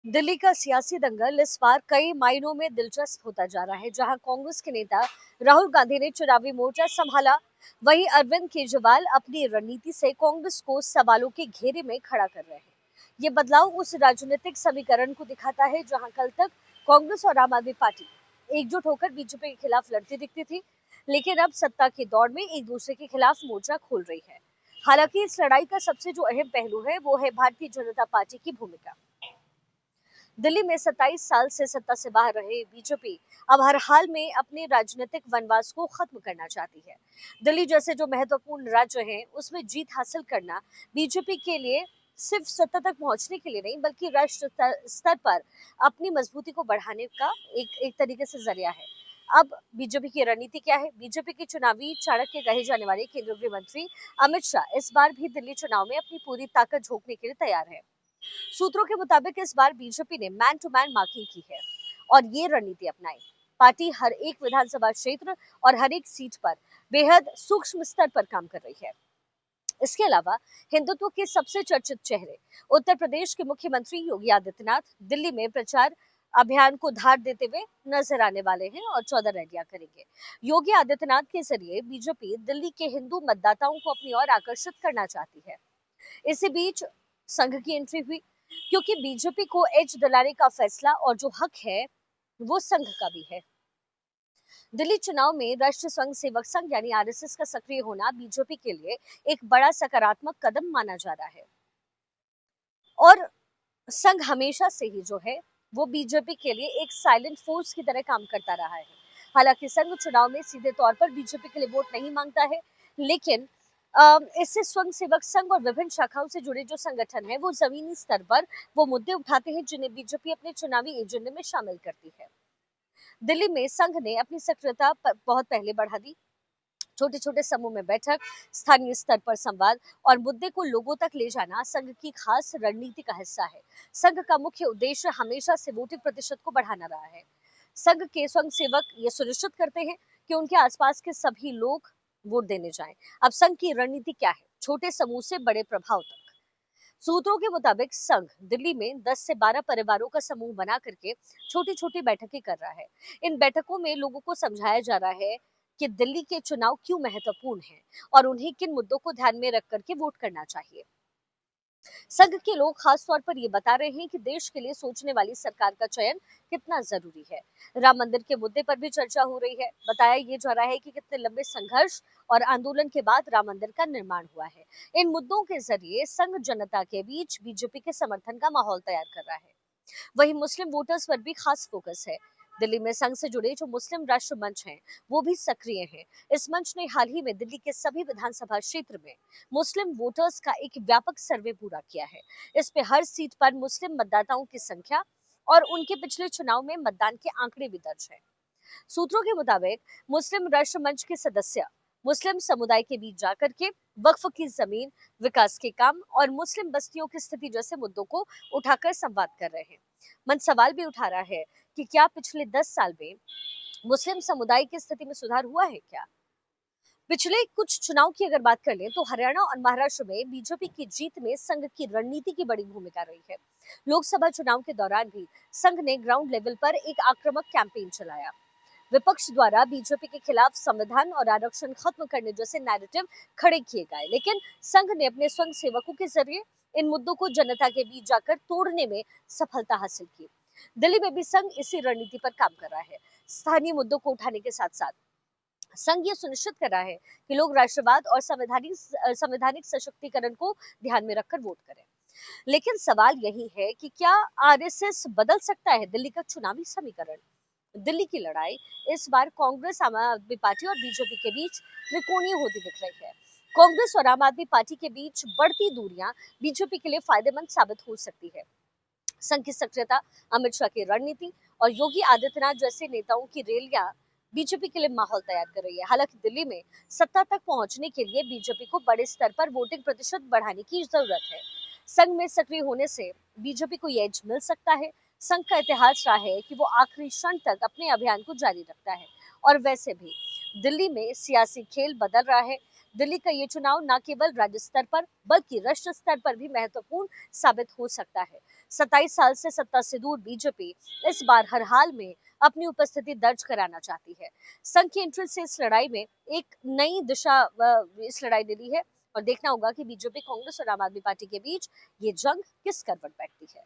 दिल्ली का सियासी दंगल इस बार कई मायनों में दिलचस्प होता जा रहा है। जहां कांग्रेस के नेता राहुल गांधी ने चुनावी मोर्चा संभाला, वहीं अरविंद केजरीवाल अपनी रणनीति से कांग्रेस को सवालों के घेरे में खड़ा कर रहे हैं। ये बदलाव उस राजनीतिक समीकरण को दिखाता है जहां कल तक कांग्रेस और आम आदमी पार्टी एकजुट होकर बीजेपी के खिलाफ लड़ती दिखती थी, लेकिन अब सत्ता की दौड़ में एक दूसरे के खिलाफ मोर्चा खोल रही है। हालांकि इस लड़ाई का सबसे जो अहम पहलू है वो है भारतीय जनता पार्टी की भूमिका। दिल्ली में 27 साल से सत्ता से बाहर रहे बीजेपी अब हर हाल में अपने राजनीतिक वनवास को खत्म करना चाहती है। दिल्ली जैसे जो महत्वपूर्ण राज्य हैं, उसमें जीत हासिल करना बीजेपी के लिए सिर्फ सत्ता तक पहुंचने के लिए नहीं, बल्कि राष्ट्र स्तर पर अपनी मजबूती को बढ़ाने का एक तरीके से जरिया है। अब बीजेपी की रणनीति क्या है? बीजेपी के चुनावी चाणक्य कहे जाने वाले केंद्रीय गृह मंत्री अमित शाह इस बार भी दिल्ली चुनाव में अपनी पूरी ताकत झोंकने के लिए तैयार है। सूत्रों के मुताबिक इस बार बीजेपी ने मैन टू मैन मार्किंग की है और ये रणनीति अपनाई। पार्टी हर एक विधानसभा क्षेत्र और हर एक सीट पर बेहद सूक्ष्म स्तर पर काम कर रही है। इसके अलावा हिंदुत्व के सबसे चर्चित चेहरे उत्तर प्रदेश के मुख्यमंत्री योगी आदित्यनाथ दिल्ली में प्रचार अभियान को धार देते हुए नजर आने वाले हैं और 14 रैलियां करेंगे। योगी आदित्यनाथ के जरिए बीजेपी दिल्ली के हिंदू मतदाताओं को अपनी ओर आकर्षित करना चाहती है। इसी बीच संघ की एंट्री हुई, क्योंकि बीजेपी को एज दिलाने का फैसला और जो हक है वो संघ का भी है। दिल्ली चुनाव में राष्ट्रीय स्वयं सेवक संघ यानी आरएसएस का सक्रिय होना बीजेपी के लिए एक बड़ा सकारात्मक कदम माना जा रहा है और संघ हमेशा से ही जो है वो बीजेपी के लिए एक साइलेंट फोर्स की तरह काम करता रहा है। हालांकि संघ चुनाव में सीधे तौर पर बीजेपी के लिए वोट नहीं मांगता है, लेकिन इससे स्वयं सेवक संघ और विभिन्न शाखाओं से जुड़े जो संगठन है वो जमीनी स्तर पर वो मुद्दे उठाते हैं जिन्हें बीजेपी अपने चुनावी एजेंडे में शामिल करती है। दिल्ली में संघ ने अपनी सक्रियता बहुत पहले बढ़ा दी। छोटे छोटे समूह में बैठक, स्थानीय स्तर पर संवाद और मुद्दे को लोगों तक ले जाना संघ की खास रणनीति का हिस्सा है। संघ का मुख्य उद्देश्य हमेशा से वोटिंग प्रतिशत को बढ़ाना रहा है। संघ के स्वयं सेवक ये सुनिश्चित करते हैं कि उनके आसपास के सभी लोग वोट देने जाएं। अब संघ की रणनीति क्या है? छोटे समूह से बड़े प्रभाव तक। सूत्रों के मुताबिक संघ दिल्ली में 10 से 12 परिवारों का समूह बना करके छोटी छोटी बैठकें कर रहा है। इन बैठकों में लोगों को समझाया जा रहा है कि दिल्ली के चुनाव क्यों महत्वपूर्ण हैं और उन्हें किन मुद्दों को ध्यान में रख करके वोट करना चाहिए। संघ के लोग खास तौर पर ये बता रहे हैं कि देश के लिए सोचने वाली सरकार का चयन कितना जरूरी है। राम मंदिर के मुद्दे पर भी चर्चा हो रही है। बताया ये जा रहा है कि कितने लंबे संघर्ष और आंदोलन के बाद राम मंदिर का निर्माण हुआ है। इन मुद्दों के जरिए संघ जनता के बीच बीजेपी के समर्थन का माहौल तैयार कर रहा है। वहीं मुस्लिम वोटर्स पर भी खास फोकस है। दिल्ली में संघ से जुड़े जो मुस्लिम राष्ट्र मंच हैं, वो भी सक्रिय हैं। इस मंच ने हाल ही में दिल्ली के सभी विधानसभा क्षेत्र में मुस्लिम वोटर्स का एक व्यापक सर्वे पूरा किया है। इस पे हर सीट पर मुस्लिम मतदाताओं की संख्या और उनके पिछले चुनाव में मतदान के आंकड़े भी दर्ज है। सूत्रों के मुताबिक मुस्लिम राष्ट्र मंच के सदस्य मुस्लिम समुदाय के बीच जाकर के वक्फ की जमीन, विकास के काम और मुस्लिम बस्तियों की स्थिति जैसे मुद्दों को उठाकर संवाद कर रहे हैं। मन सवाल भी उठा रहा है कि क्या पिछले 10 साल में मुस्लिम समुदाय की स्थिति में सुधार हुआ है क्या? पिछले कुछ चुनाव की अगर बात कर लें तो हरियाणा और महाराष्ट्र में बीजेपी की जीत में संघ की रणनीति की बड़ी भूमिका रही है। लोकसभा चुनाव के दौरान भी संघ ने ग्राउंड लेवल पर एक आक्रामक कैंपेन चलाया। विपक्ष द्वारा बीजेपी के खिलाफ संविधान और आरक्षण खत्म करने जैसे नैरेटिव खड़े किए गए, लेकिन संघ ने अपने स्वयं सेवकों के जरिए इन मुद्दों को जनता के बीच जाकर तोड़ने में सफलता हासिल की। दिल्ली में भी संघ इसी रणनीति पर काम कर रहा है। स्थानीय मुद्दों को उठाने के साथ साथ संघ ये सुनिश्चित कर रहा है कि लोग राष्ट्रवाद और संवैधानिक सशक्तिकरण को ध्यान में रखकर वोट करें। लेकिन सवाल यही है कि क्या आरएसएस बदल सकता है दिल्ली का चुनावी समीकरण? दिल्ली की लड़ाई इस बार कांग्रेस, आम आदमी पार्टी और बीजेपी के बीच त्रिकोणीय होती दिख रही है। कांग्रेस और आम आदमी पार्टी के बीच बढ़ती दूरियां बीजेपी के लिए फायदेमंद साबित हो सकती है। संघ की सक्रियता, अमित शाह की रणनीति और योगी आदित्यनाथ जैसे नेताओं की रैलियां बीजेपी के लिए माहौल तैयार कर रही है। हालांकि दिल्ली में सत्ता तक पहुंचने के लिए बीजेपी को बड़े स्तर पर वोटिंग प्रतिशत बढ़ाने की जरूरत है। संघ में सक्रिय होने से बीजेपी को एज मिल सकता है। संघ का इतिहास रहा है कि वो आखिरी क्षण तक अपने अभियान को जारी रखता है और वैसे भी दिल्ली में सियासी खेल बदल रहा है। दिल्ली का ये चुनाव न केवल राज्य स्तर पर बल्कि राष्ट्र स्तर पर भी महत्वपूर्ण साबित हो सकता है। 27 साल से सत्ता से दूर बीजेपी इस बार हर हाल में अपनी उपस्थिति दर्ज कराना चाहती है। संघ की एंट्री से इस लड़ाई में एक नई दिशा इस लड़ाई ने ली है और देखना होगा कि बीजेपी, कांग्रेस और आम आदमी पार्टी के बीच ये जंग किस करवट बैठती है।